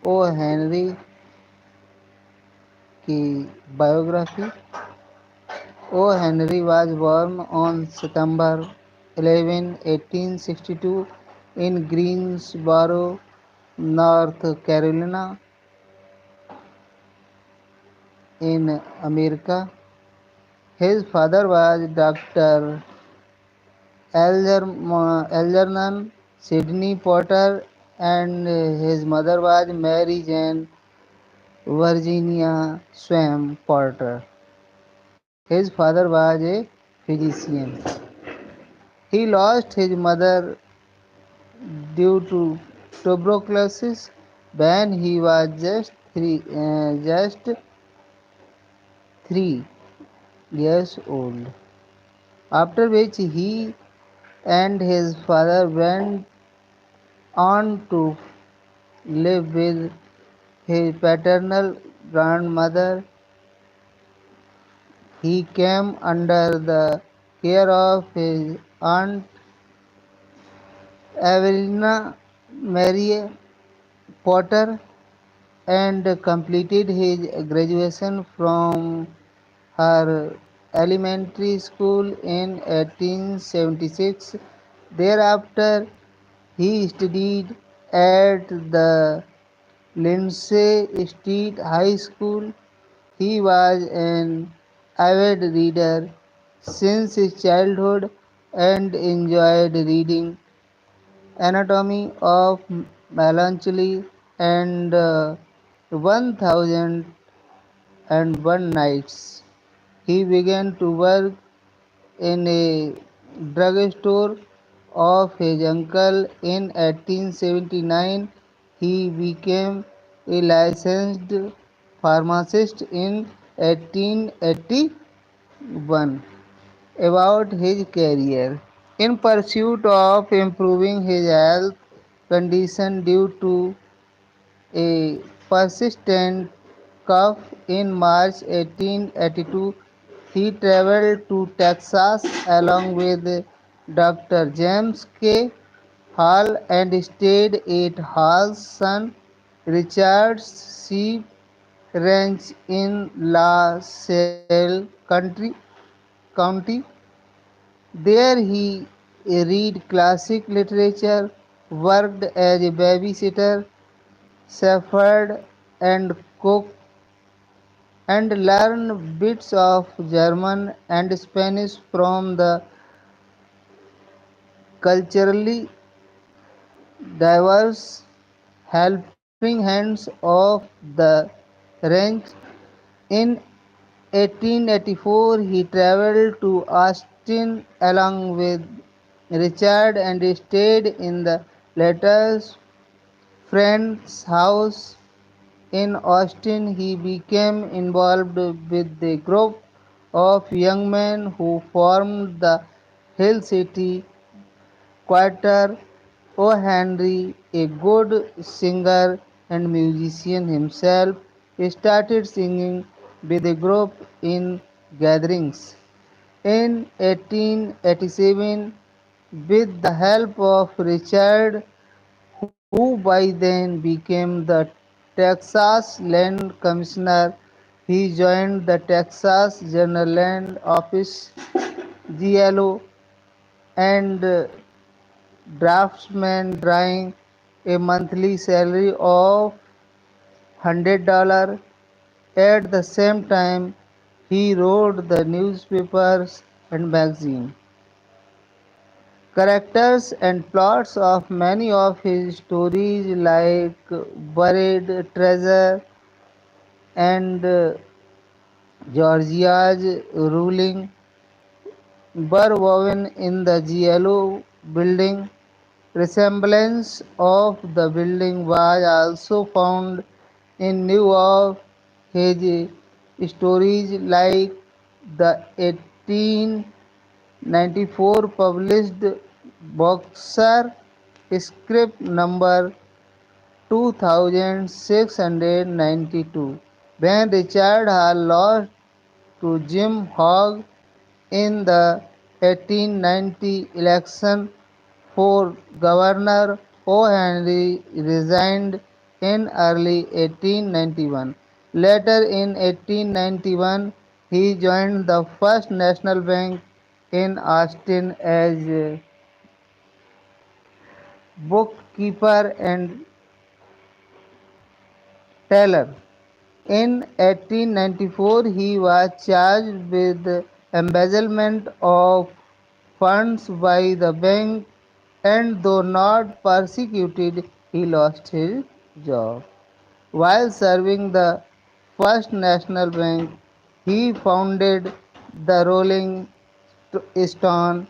O. Henry की biography. O. Henry was born on September 11, 1862 in Greensboro, North Carolina, in America. His father was Dr. Algernon Sidney Potter and his mother was Mary Jane Verginia Swaim Porter. His father was a physician. He lost his mother due to tuberculosis when he was just 3 years old. After which he and his father went on to live with his paternal grandmother. He came under the care of his aunt Evelina Mary Potter and completed his graduation from her elementary school in 1876. Thereafter, he studied at the Lindsay Street High School. He was an avid reader since his childhood and enjoyed reading Anatomy of Melancholy and 1001 Nights. He began to work in a drugstore of his uncle in 1879. He became a licensed pharmacist in 1881. About his career. In pursuit of improving his health condition due to a persistent cough in March 1882, he traveled to Texas along with Dr. James K. Hall and stayed at Hall's son Richard's sheep ranch in La Salle County. There he read classic literature, worked as a babysitter, chauffeured and cooked, and learned bits of German and Spanish from the culturally diverse helping hands of the ranch. In 1884, he traveled to Austin along with Richard and stayed in the latter's friend's house in Austin. He became involved with the group of young men who formed the Hill City Quarter. O. Henry, a good singer and musician himself, started singing with the group in gatherings. In 1887, with the help of Richard, who by then became the Texas Land Commissioner, he joined the Texas General Land Office (GLO) and draftsman drawing a monthly salary of $100. At the same time, he wrote the newspapers and magazines. Characters and plots of many of his stories, like Buried Treasure and Georgia's Ruling, were woven in the GLO building. Resemblance of the building was also found in new of his stories, like the 1894 published Boxer script number 2692, when Richard Hall lost to Jim Hogg in the 1890 election for governor. O. Henry resigned in early 1891. Later in 1891, he joined the First National Bank in Austin as bookkeeper and teller. In 1894, he was charged with embezzlement of funds by the bank, and though not prosecuted, he lost his job. While serving the First National Bank, he founded the Rolling Stone,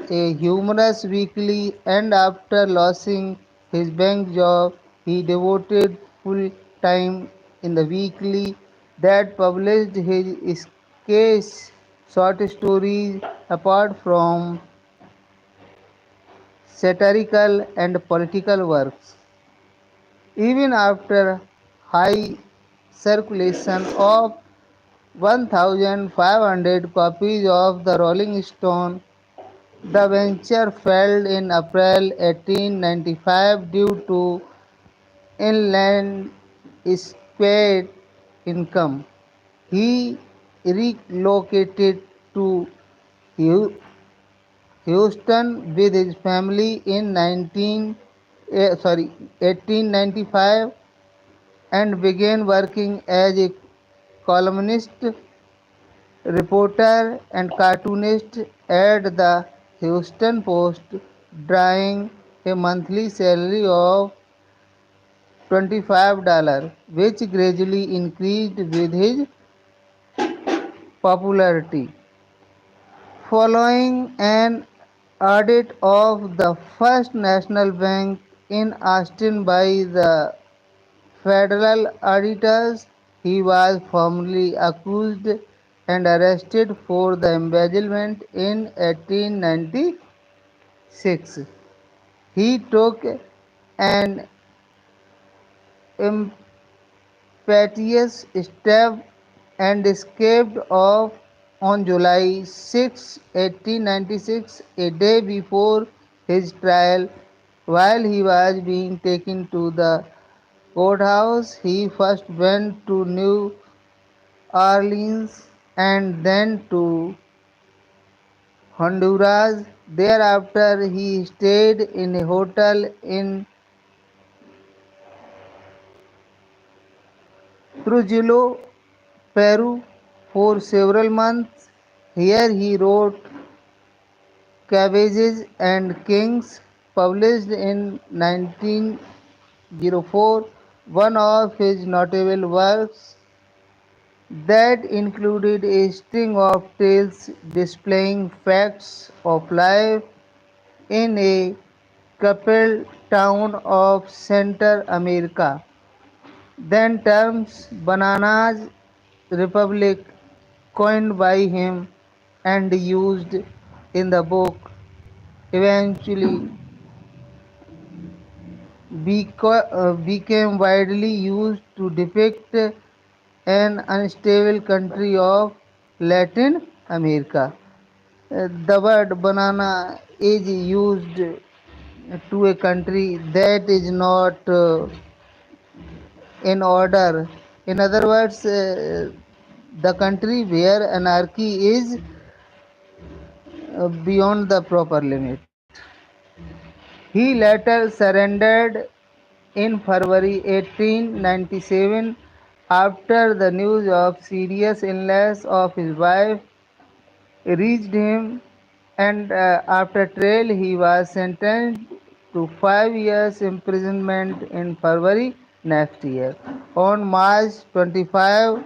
a humorous weekly, and after losing his bank job, he devoted full time in the weekly that published his sketch short stories apart from satirical and political works. Even after high circulation of 1,500 copies of the Rolling Stone, the venture failed in April 1895 due to inadequate income. He relocated to Houston with his family in 1895 and began working as a columnist, reporter, and cartoonist at the Houston Post, drawing a monthly salary of $25, which gradually increased with his popularity. Following an audit of the First National Bank in Austin by the federal auditors, he was formally accused and arrested for the embezzlement in 1896. He took an impetuous step and escaped off on July 6, 1896, a day before his trial. While he was being taken to the courthouse, he first went to New Orleans and then to Honduras. Thereafter, he stayed in a hotel in Trujillo, Peru for several months. Here he wrote Cabbages and Kings, published in 1904, one of his notable works that included a string of tales displaying facts of life in a couple town of Central America. Then terms bananas republic coined by him and used in the book eventually became widely used to depict an unstable country of Latin America. The word banana is used to a country that is not in order. In other words, the country where anarchy is beyond the proper limit. He later surrendered in February 1897 after the news of serious illness of his wife reached him, and after trial he was sentenced to 5 years imprisonment in February next year. On March 25,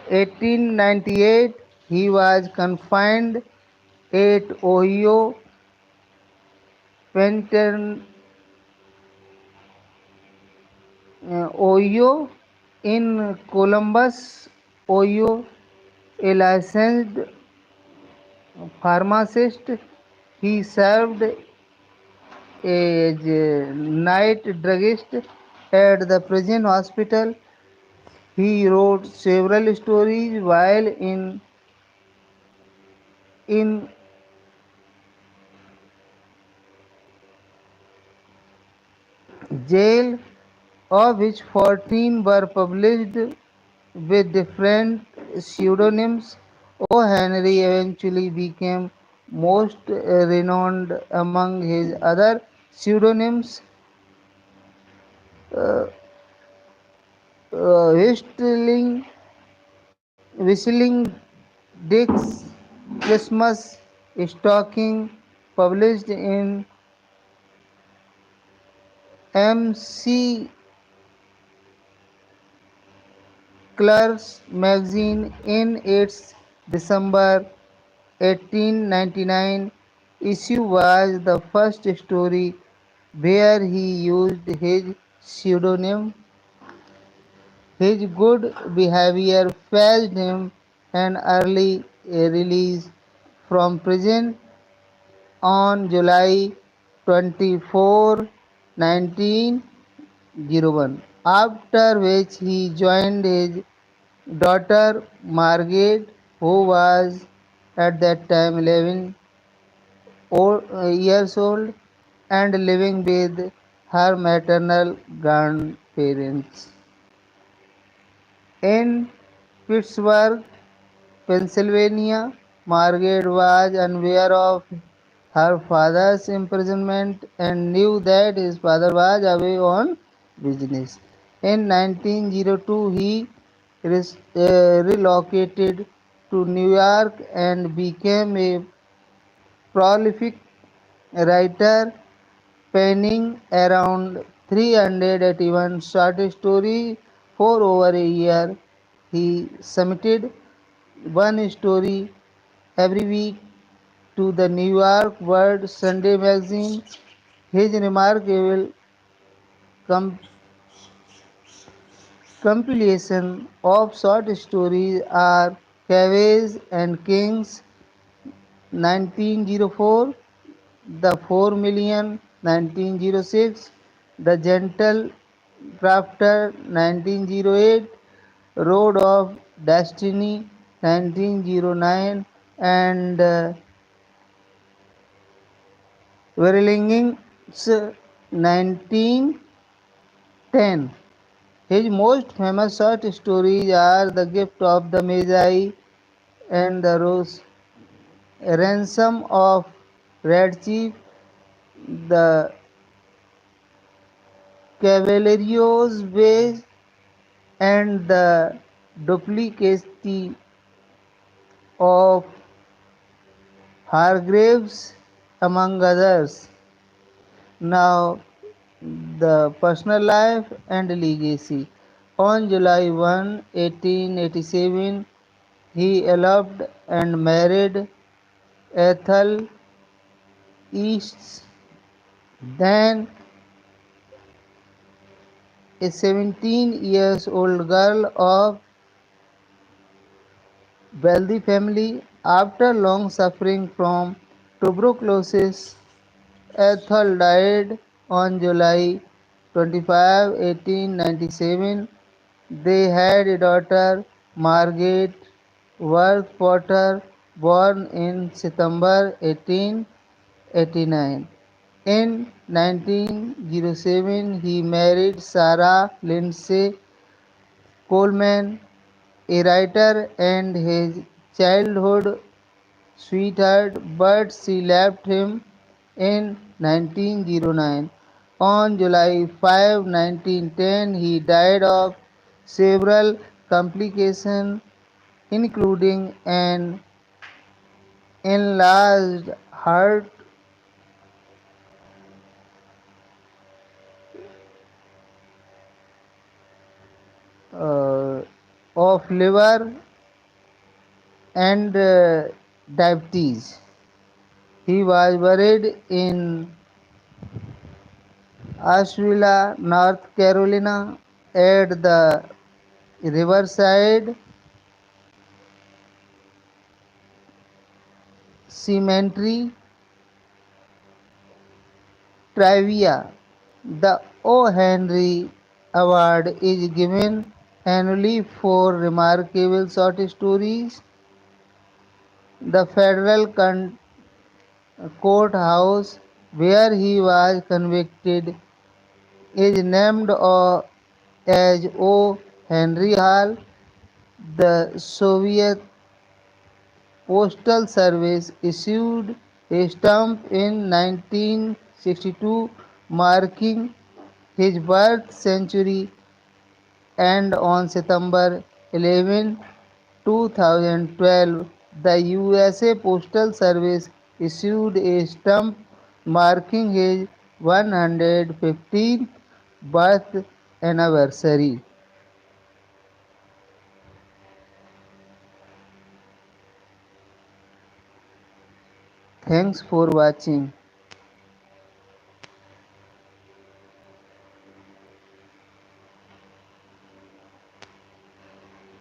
1898, he was confined at Penitentiary, Ohio in Columbus, Ohio, a licensed pharmacist. He served as a night druggist at the prison hospital. He wrote several stories while in jail, of which 14 were published with different pseudonyms. O. Henry eventually became most renowned among his other pseudonyms, uh, whistling Dick's Christmas Stocking, published in M.C. Clark's magazine in its December 1899 issue, was the first story where he used his pseudonym. His good behavior fetched him an early release from prison on July 24, 1901, after which he joined his daughter Margaret, who was at that time 11 years old and living with her maternal grandparents in Pittsburgh, Pennsylvania. Margaret was unaware of her father's imprisonment and knew that his father was away on business. In 1902, he relocated to New York and became a prolific writer, penning around 381 short stories for over a year. He submitted one story every week to the New York World Sunday magazine. His remarkable com- compilation of short stories are Caves and Kings 1904, The 4 Million 1906, The Gentle Crafter 1908, Road of Destiny 1909, and Whirling's 1910. His most famous short stories are The Gift of the Magi and The Ransom of Red Chief, The Cavalier's Way, and The Duplicity of Hargreaves, among others. Now, the personal life and legacy. On July 1, 1887, he eloped and married Ethel East, then a 17 years old girl of wealthy family. After long suffering from tuberculosis, Ethel died on July 25, 1897. They had a daughter, Margaret Worth Potter, born in September 1889. In 1907, he married Sarah Lindsay Coleman, a writer and his childhood sweetheart, but she left him in 1909. On July 5, 1910, he died of several complications, including an enlarged heart, uh, of liver, and diabetes. He was buried in Asheville, North Carolina, at the Riverside Cemetery. Trivia: the O. Henry Award is given annually for remarkable short stories. The federal courthouse where he was convicted is named as O. Henry Hall. The Soviet Postal Service issued a stamp in 1962 marking his birth century, and on September 11, 2012, the USA Postal Service issued a stamp marking his 115th birth anniversary. Thanks for watching.